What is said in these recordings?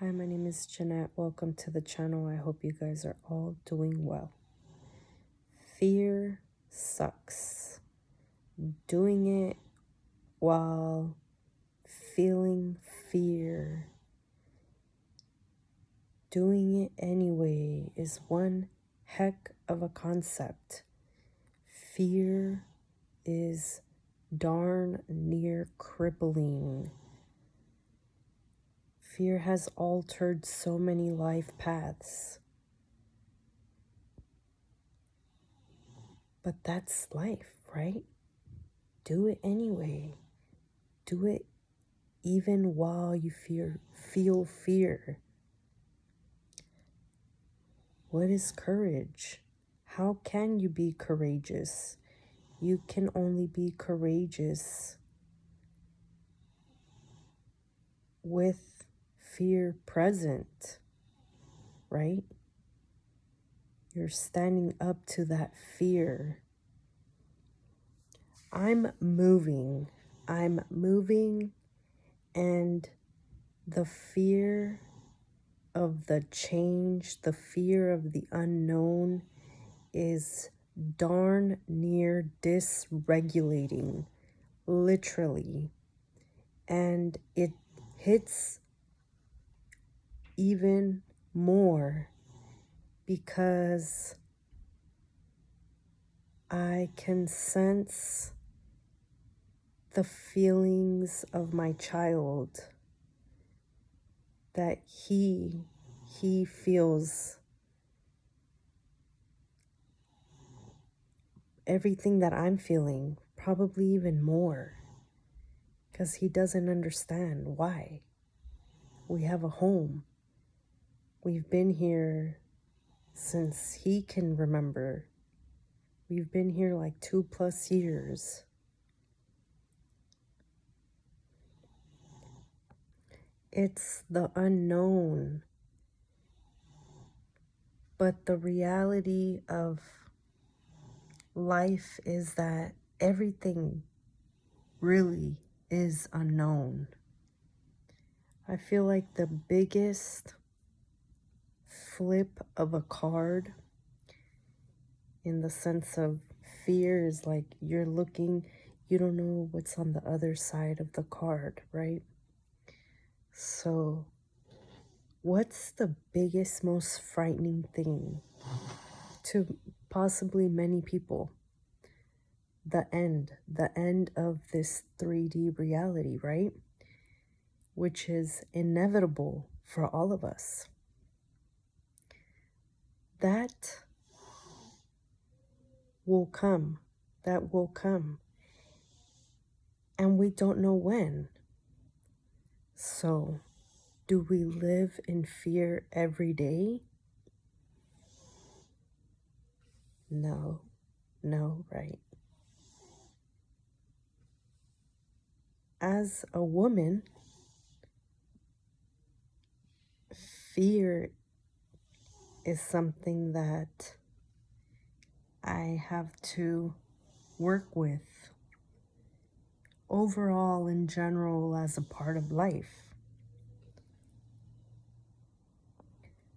Hi, my name is Jeanette. Welcome to the channel. I hope you guys are all doing well. Fear sucks. Doing it while feeling fear, doing it anyway, is one heck of a concept. Fear is darn near crippling. Fear has altered so many life paths. But that's life, right? Do it anyway. Do it even while you feel fear. What is courage? How can you be courageous? You can only be courageous with fear present, right? You're standing up to that fear. I'm moving, and the fear of the change, the fear of the unknown is darn near dysregulating, literally. And it hits even more because I can sense the feelings of my child that he feels everything that I'm feeling, probably even more, because he doesn't understand why. We have a home. We've been here since he can remember. We've been here like 2+ years. It's the unknown. But the reality of life is that everything really is unknown. I feel like the biggest flip of a card in the sense of fear is like you're looking, you don't know what's on the other side of the card, right? So what's the biggest, most frightening thing to possibly many people? The end of this 3D reality, right? Which is inevitable for all of us. That will come. That will come. And we don't know when. So, do we live in fear every day? No, right? As a woman, fear is something that I have to work with overall in general as a part of life.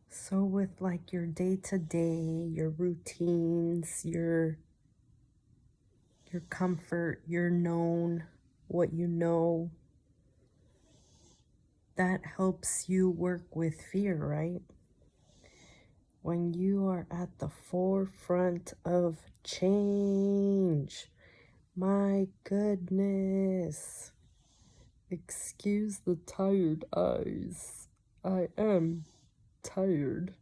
So with like your day-to-day, your routines, your comfort, your known, what you know, that helps you work with fear, right? When you are at the forefront of change, my goodness, excuse the tired eyes. I am tired.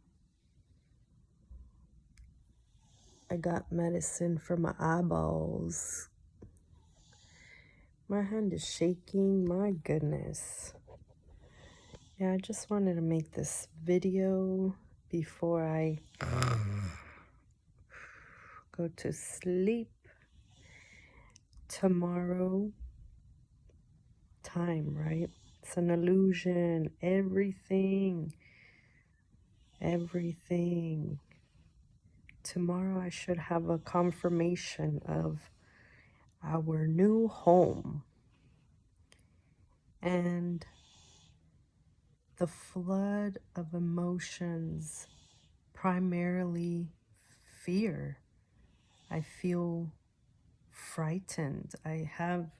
I got medicine for my eyeballs. My hand is shaking, my goodness. Yeah, I just wanted to make this video before I go to sleep. Tomorrow, time, right? It's an illusion. Everything. Tomorrow I should have a confirmation of our new home. And the flood of emotions, primarily fear. I feel frightened. I have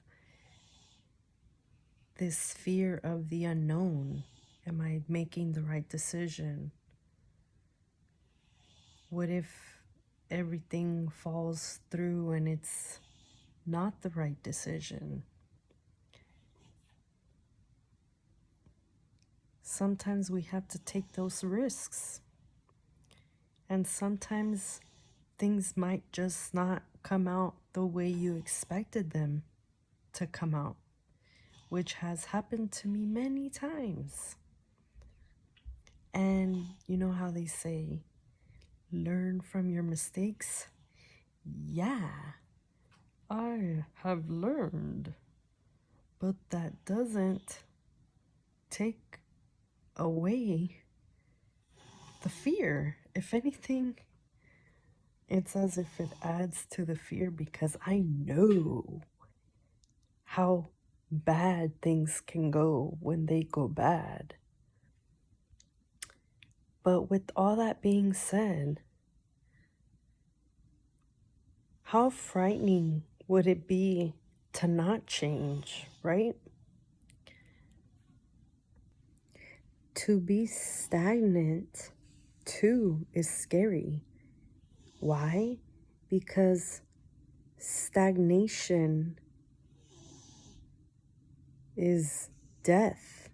this fear of the unknown. Am I making the right decision? What if everything falls through and it's not the right decision? Sometimes we have to take those risks. And sometimes things might just not come out the way you expected them to come out, which has happened to me many times. And you know how they say, learn from your mistakes? Yeah, I have learned. But that doesn't take away the fear. If anything, it's as if it adds to the fear because I know how bad things can go when they go bad. But with all that being said, how frightening would it be to not change, right? To be stagnant, too, is scary. Why? Because stagnation is death.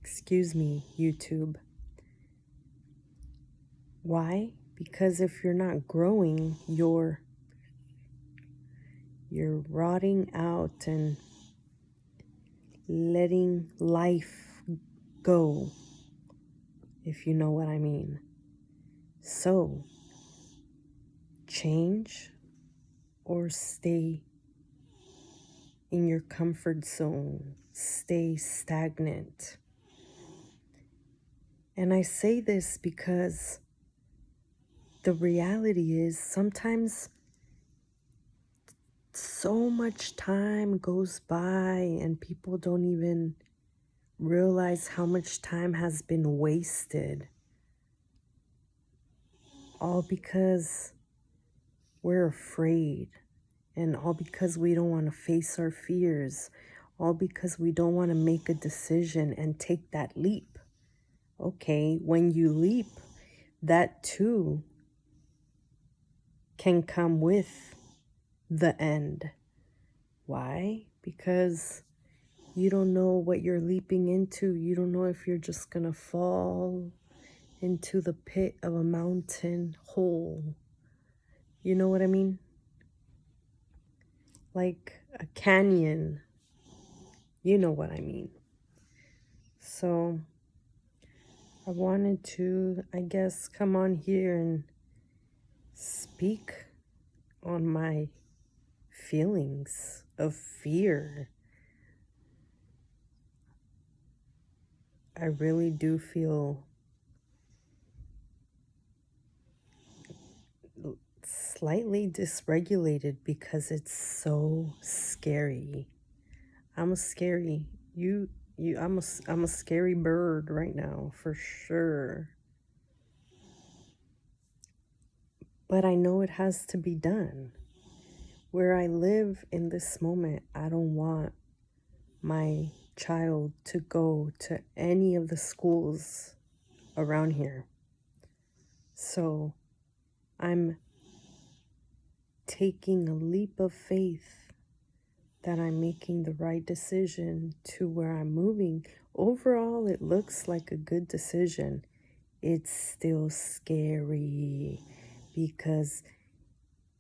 Excuse me, YouTube. Why? Because if you're not growing, you're rotting out and letting life go, if you know what I mean. So, change or stay in your comfort zone, stay stagnant. And I say this because the reality is sometimes so much time goes by and people don't even realize how much time has been wasted. All because we're afraid, and all because we don't want to face our fears, all because we don't want to make a decision and take that leap. Okay, when you leap, that too can come with the end. Why? Because you don't know what you're leaping into. You don't know if you're just going to fall into the pit of a mountain hole. You know what I mean? Like a canyon. You know what I mean. So I wanted to, I guess, come on here and speak on my feelings of fear. I really do feel slightly dysregulated because it's so scary. I'm a scary I'm a scary bird right now for sure. But I know it has to be done. Where I live in this moment, I don't want my child to go to any of the schools around here. So I'm taking a leap of faith that I'm making the right decision to where I'm moving. Overall, it looks like a good decision. It's still scary because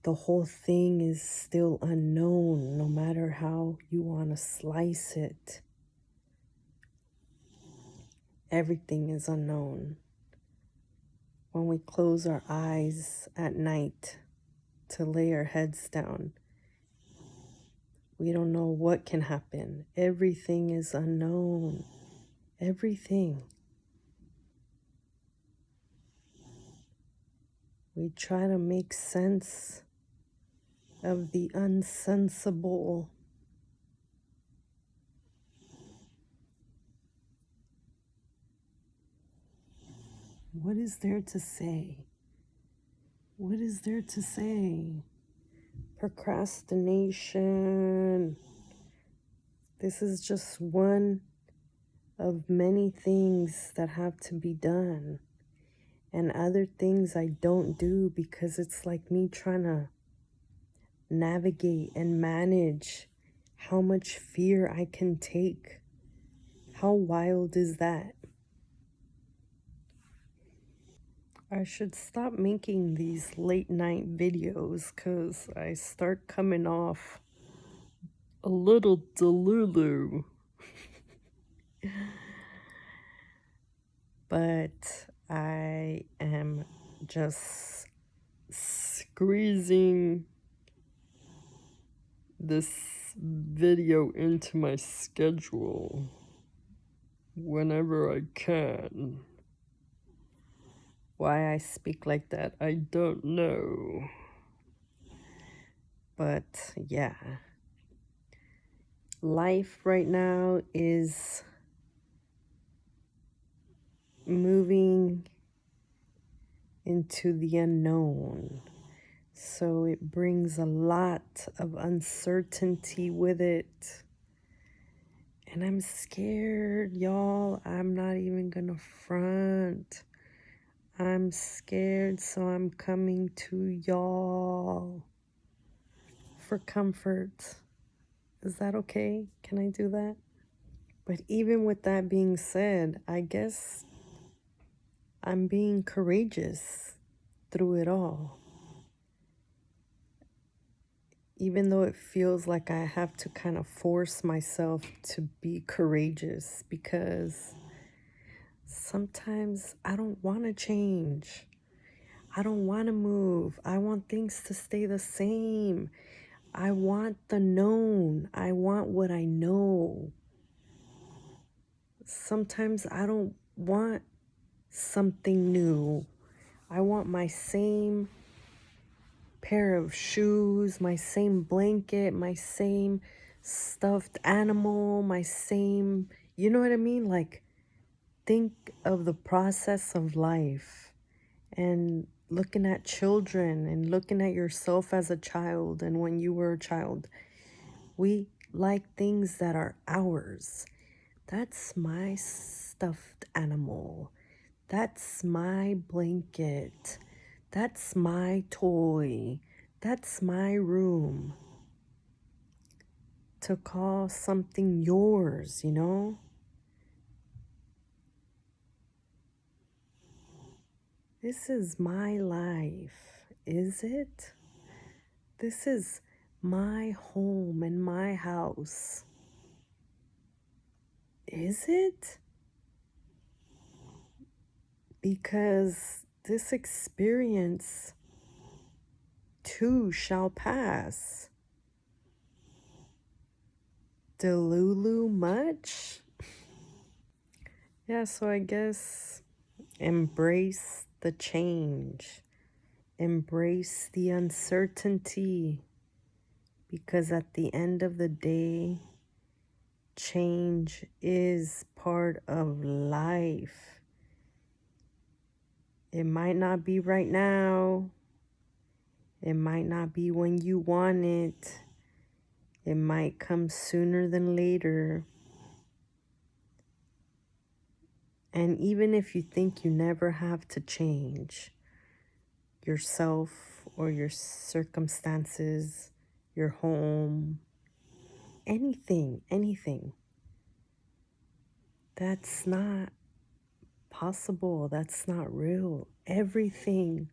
the whole thing is still unknown, no matter how you want to slice it. Everything is unknown. When we close our eyes at night to lay our heads down, we don't know what can happen. Everything is unknown. Everything. We try to make sense of the unsensible. What is there to say? What is there to say? Procrastination. This is just one of many things that have to be done. And other things I don't do because it's like me trying to navigate and manage how much fear I can take. How wild is that? I should stop making these late night videos because I start coming off a little delulu. But I am just squeezing this video into my schedule whenever I can. Why I speak like that, I don't know. But yeah, life right now is moving into the unknown. So it brings a lot of uncertainty with it. And I'm scared, y'all. I'm not even gonna front. I'm scared, so I'm coming to y'all for comfort. Is that okay? Can I do that? But even with that being said, I guess I'm being courageous through it all. Even though it feels like I have to kind of force myself to be courageous because sometimes I don't want to change. I don't want to move. I want things to stay the same. I want the known. I want what I know. Sometimes I don't want something new. I want my same pair of shoes, my same blanket, my same stuffed animal, my same, you know what I mean? Like, think of the process of life and looking at children and looking at yourself as a child and when you were a child. We like things that are ours. That's my stuffed animal. That's my blanket. That's my toy. That's my room. To call something yours, you know? This is my life, is it? This is my home and my house. Is it? Because this experience too shall pass. Delulu much? Yeah, so I guess embrace the change. Embrace the uncertainty. Because at the end of the day, change is part of life. It might not be right now. It might not be when you want it. It might come sooner than later. And even if you think you never have to change yourself or your circumstances, your home, anything, that's not possible. That's not real. Everything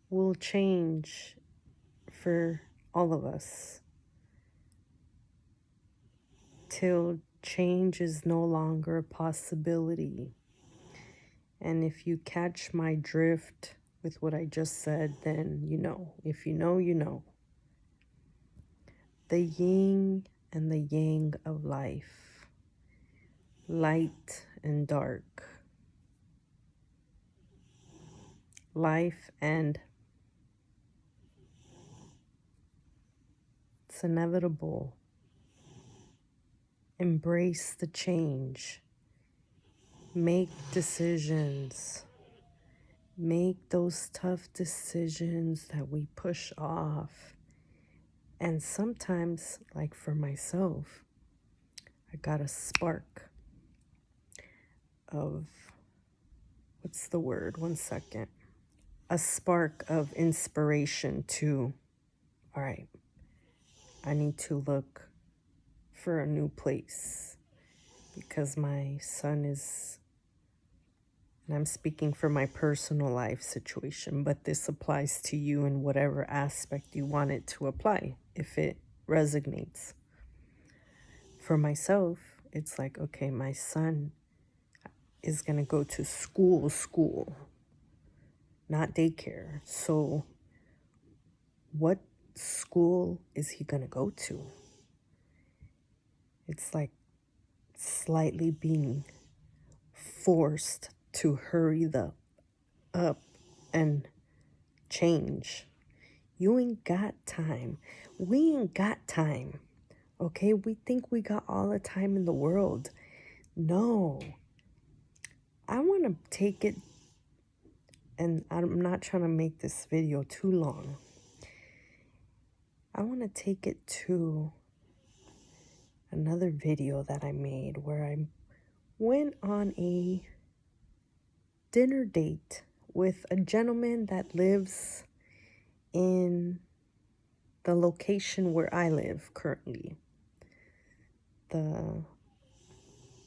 will change for all of us till change is no longer a possibility. And if you catch my drift with what I just said, then you know. If you know, you know. The yin and the yang of life, light and dark, life and it's inevitable. Embrace the change. Make decisions. make those tough decisions that we push off. And sometimes, like for myself, I got a spark of, what's the word? One second. A spark of inspiration to, all right, I need to look for a new place because my son is, and I'm speaking for my personal life situation, but this applies to you in whatever aspect you want it to apply, if it resonates. For myself, it's like, okay, my son is going to go to school, not daycare. So what school is he going to go to? It's like slightly being forced to hurry the up and change. You ain't got time. We ain't got time. Okay? We think we got all the time in the world. No. I want to take it, and I'm not trying to make this video too long. I want to take it to another video that I made where I went on a dinner date with a gentleman that lives in the location where I live currently.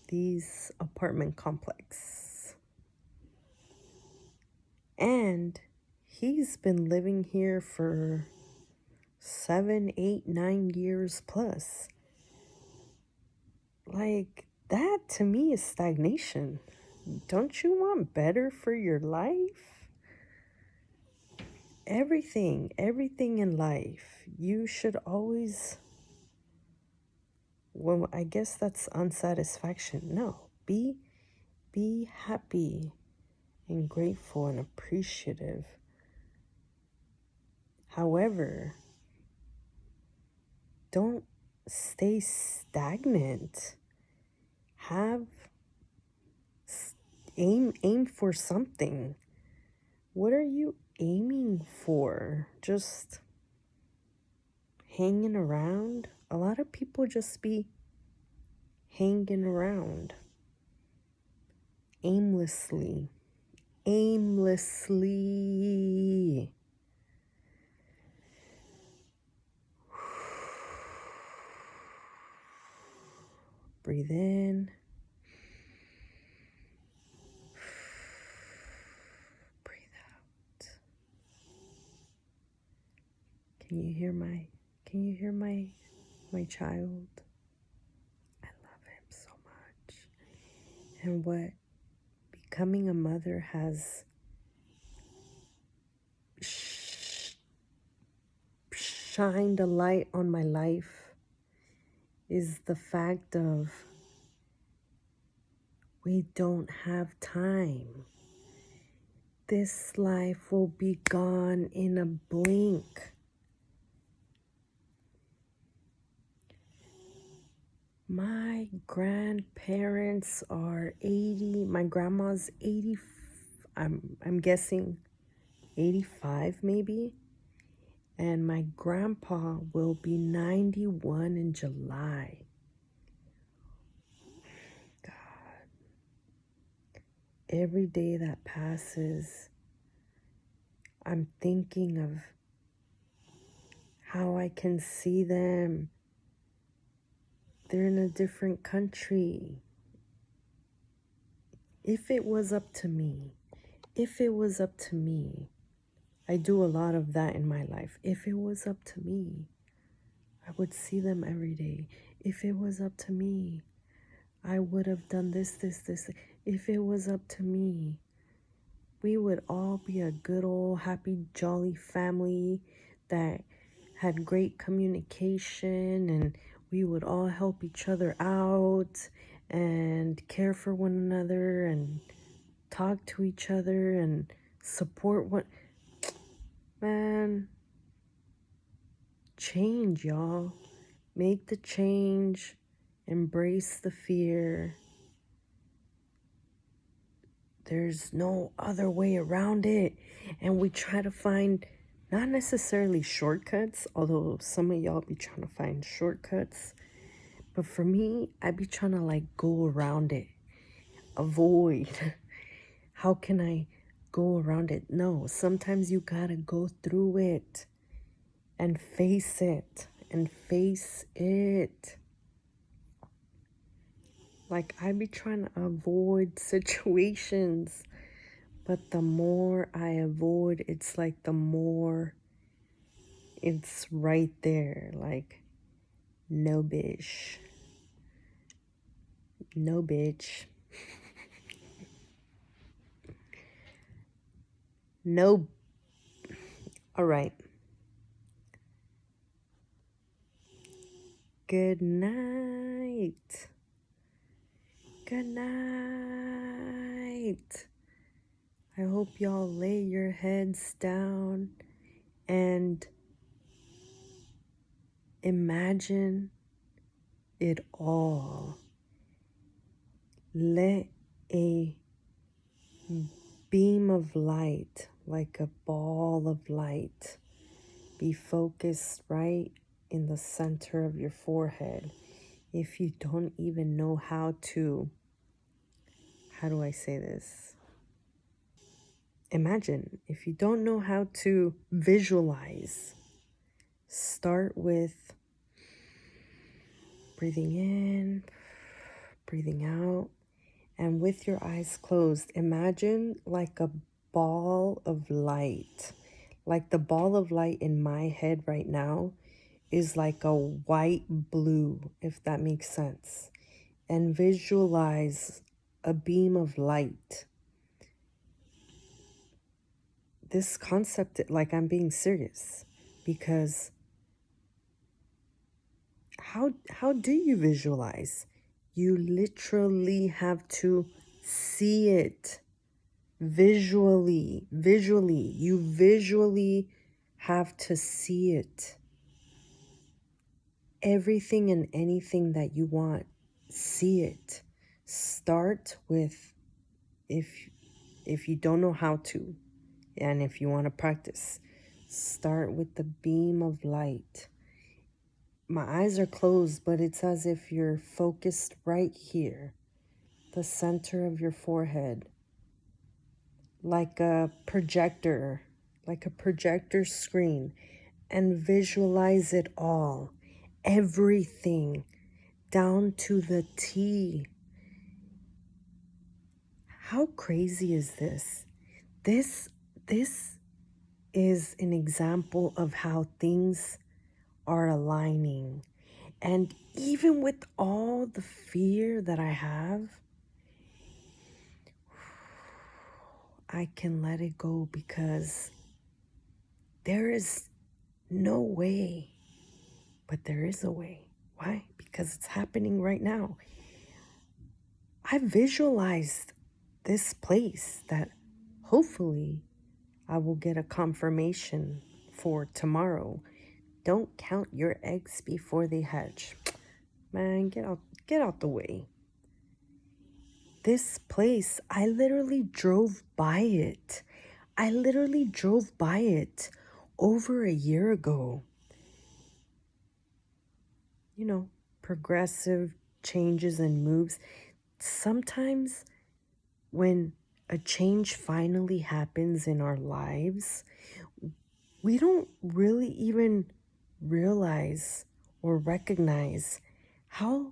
These apartment complex. And he's been living here for 7, 8, 9 years plus. Like, that to me is stagnation. Don't you want better for your life? Everything in life, you should always, well, I guess that's unsatisfaction. No, be happy and grateful and appreciative. However, don't stay stagnant. Aim for something. What are you aiming for? Just hanging around? A lot of people just be hanging around aimlessly. Breathe in. Breathe out. Can you hear my child? I love him so much. And what becoming a mother has shined a light on my life is the fact of we don't have time. This life will be gone in a blink. My grandparents are 80. My grandma's 80. I'm guessing 85 maybe. And my grandpa will be 91 in July. God. Every day that passes, I'm thinking of how I can see them. They're in a different country. If it was up to me, I do a lot of that in my life. If it was up to me, I would see them every day. If it was up to me, I would have done this. If it was up to me, we would all be a good old happy, jolly family that had great communication, and we would all help each other out and care for one another and talk to each other and support one. Man, change, y'all. Make the change. Embrace the fear. there's no other way around it. And we try to find not necessarily shortcuts, although some of y'all be trying to find shortcuts. But for me, I be trying to like go around it, avoid. How can I go around it? No, sometimes you gotta go through it and face it and face it. Like I be trying to avoid situations, but the more I avoid, it's like the more it's right there. Like, no bitch. No bitch. No. All right. Good night. Good night. I hope y'all lay your heads down and imagine it all. Let a beam of light, like a ball of light, be focused right in the center of your forehead. If you don't even know how do I say this? Imagine, if you don't know how to visualize, start with breathing in, breathing out, and with your eyes closed, imagine like a ball of light. Like the ball of light in my head right now is like a white blue, if that makes sense. And visualize a beam of light. This concept, like I'm being serious, because how do you visualize? You literally have to see it visually. You visually have to see it. Everything and anything that you want, see it. Start with, if you don't know how to, and if you want to practice, start with the beam of light. My eyes are closed, but it's as if you're focused right here, the center of your forehead, like a projector screen, and visualize it all, everything, down to the T. How crazy is this? This is an example of how things are aligning. And even with all the fear that I have, I can let it go, because there is no way, but there is a way. Why? Because it's happening right now. I visualized this place that hopefully I will get a confirmation for tomorrow. Don't count your eggs before they hatch. Man, get out the way. This place, I literally drove by it. Over a year ago. You know, progressive changes and moves. Sometimes when a change finally happens in our lives, we don't really even realize or recognize how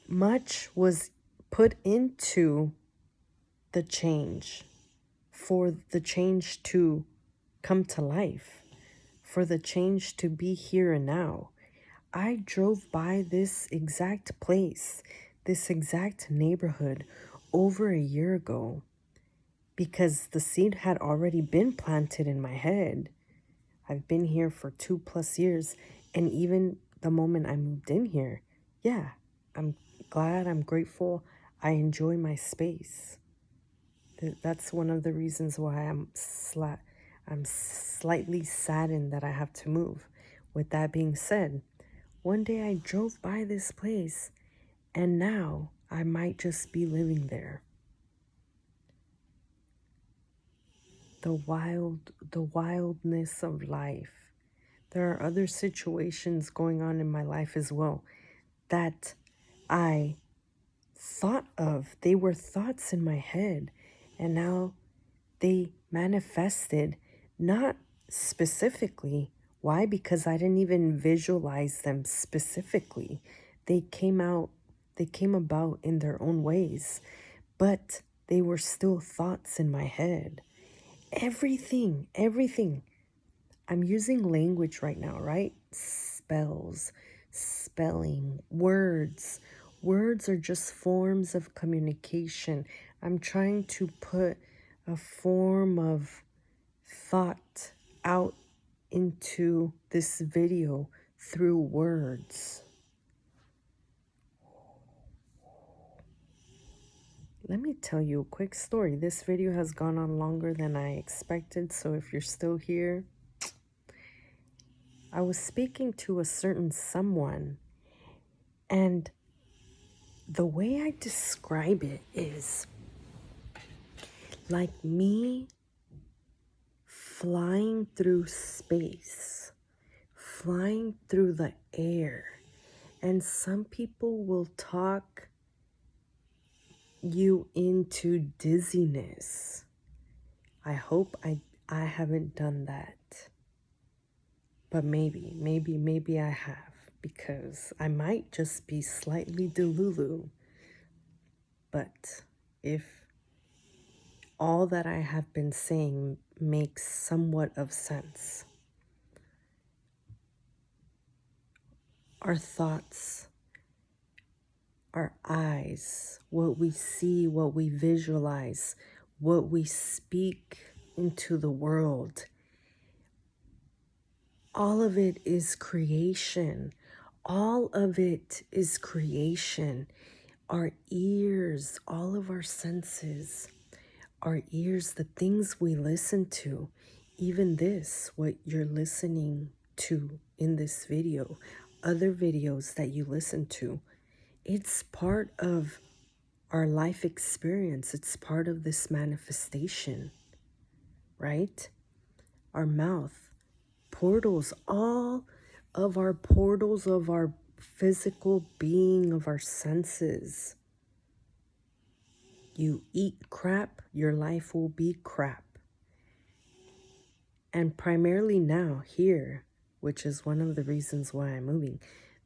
much was put into the change, for the change to come to life, for the change to be here and now. I drove by this exact place, this exact neighborhood over a year ago, because the seed had already been planted in my head. I've been here for 2+ years, and even the moment I moved in here, yeah, I'm glad, I'm grateful, I enjoy my space. That's one of the reasons why I'm slightly saddened that I have to move. With that being said, one day I drove by this place, and now I might just be living there. The wildness of life. There are other situations going on in my life as well that I thought of. They were thoughts in my head, and now they manifested, not specifically. Why? Because I didn't even visualize them specifically. They came about in their own ways, but they were still thoughts in my head. Everything. I'm using language right now, right? Spells, spelling, words. Words are just forms of communication. I'm trying to put a form of thought out into this video through words. Let me tell you a quick story. This video has gone on longer than I expected, so if you're still here, I was speaking to a certain someone, and the way I describe it is like me flying through space, flying through the air. And some people will talk you into dizziness. I hope I haven't done that. But maybe I have, because I might just be slightly delulu. But if all that I have been saying makes somewhat of sense, our thoughts, our eyes, what we see, what we visualize, what we speak into the world, all of it is creation. All of it is creation. Our ears, all of our senses, our ears, the things we listen to, even this, what you're listening to in this video, other videos that you listen to, it's part of our life experience. It's part of this manifestation, right? Our mouth, portals, all of our portals of our physical being, of our senses. You eat crap, your life will be crap. And primarily now, here, which is one of the reasons why I'm moving,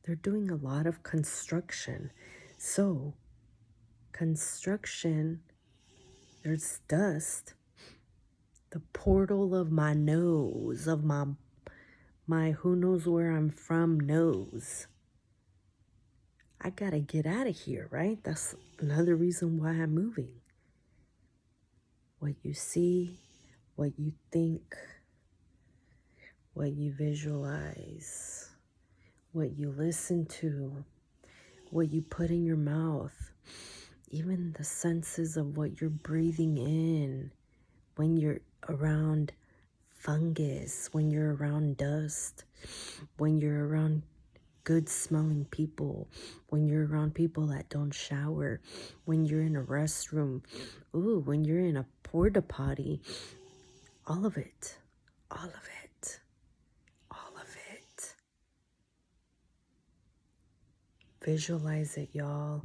they're doing a lot of construction. So, construction, there's dust. The portal of my nose, of my who knows where I'm from nose. I gotta get out of here, right? That's another reason why I'm moving. What you see, what you think, what you visualize, what you listen to, what you put in your mouth, even the senses of what you're breathing in when you're around fungus, when you're around dust, when you're around good smelling people, when you're around people that don't shower, when you're in a restroom, when you're in a porta potty, all of it, all of it, all of it. Visualize it, y'all.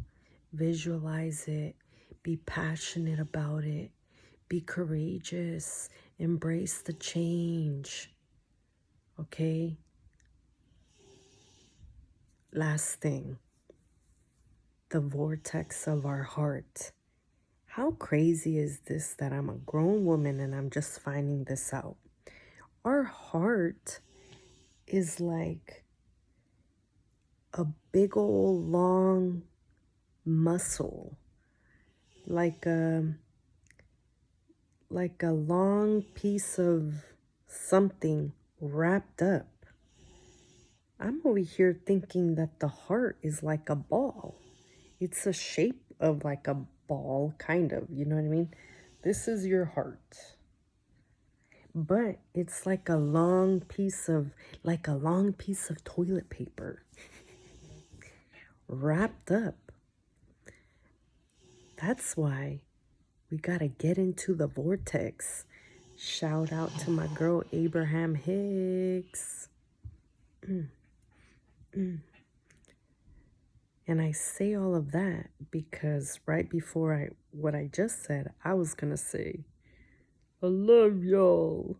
Visualize it. Be passionate about it. Be courageous. Embrace the change. Okay? Last thing, the vortex of our heart. How crazy is this that I'm a grown woman and I'm just finding this out? Our heart is like a big old long muscle, like a long piece of something wrapped up. I'm over here thinking that the heart is like a ball. It's a shape of like a ball, kind of, you know what I mean? This is your heart. But it's like a long piece of toilet paper wrapped up. That's why we gotta get into the vortex. Shout out to my girl Abraham Hicks. And I say all of that because right before what I just said, I was gonna say, I love y'all.